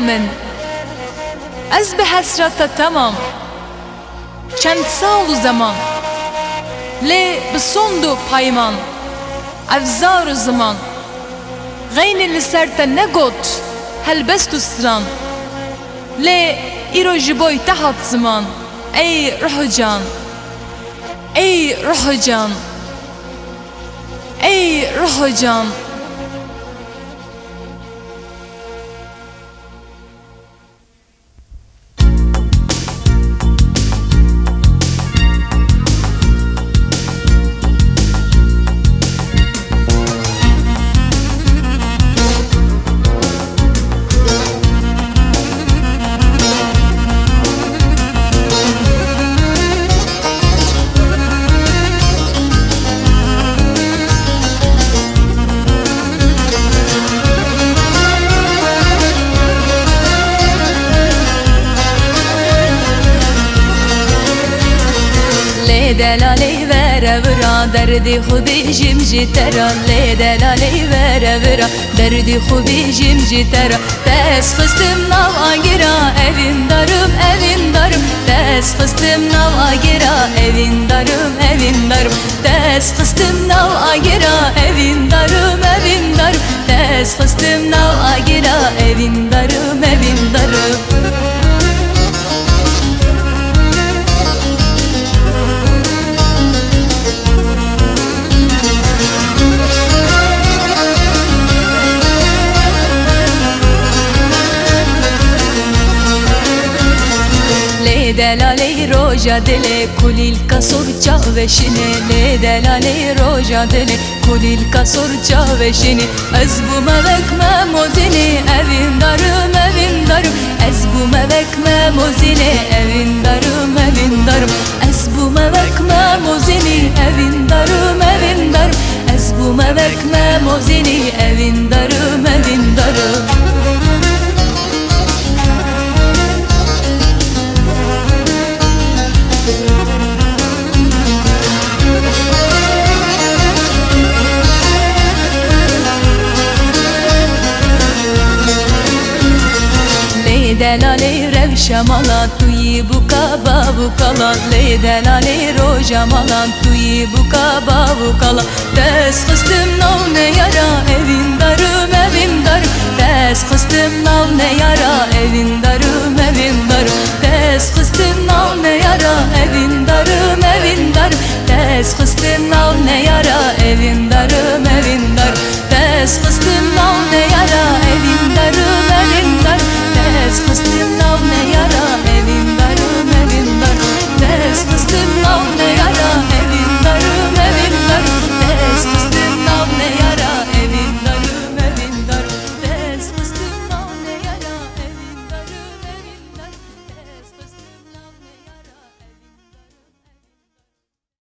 من از به حسرت تمام چند سال و زمان لی بسند و پایمان افزار و زمان غین لسرت نگوت هلبست و سران لی ایرو جبوی تحت زمان ای روح جان ای روح جان ای روح جان دلالی وره ورا دردی خوبی جیم جی ترا لی دلالی وره ورا دردی خوبی جیم جی ترا دست خستم ناو آگیرا evin darım evin darım دست خستم ناو آگیرا evin darım evin darım دست خستم ناو آگیرا evin darım evin darım دست خستم ناو آگیرا evin darım evin darım دلالی روجا دل کلیل کسور چاوشینه لی دلالی روجا دل کلیل کسور چاوشینه از bu mevek memozini evin darım evin darım az bu mevek memozini evin darım evin darım az bu mevek memozini evin darım evin darım az bu mevek memozini evin darım evin darım دلالی روشا مالا توی بوکا بابو کالا لی دلالی روشا مالا توی بوکا بابو کالا دست خستم ناو نیارا evin darım evin darım دست خستم ناو نیارا evin darım evin darım دست خستم ناو نیارا evin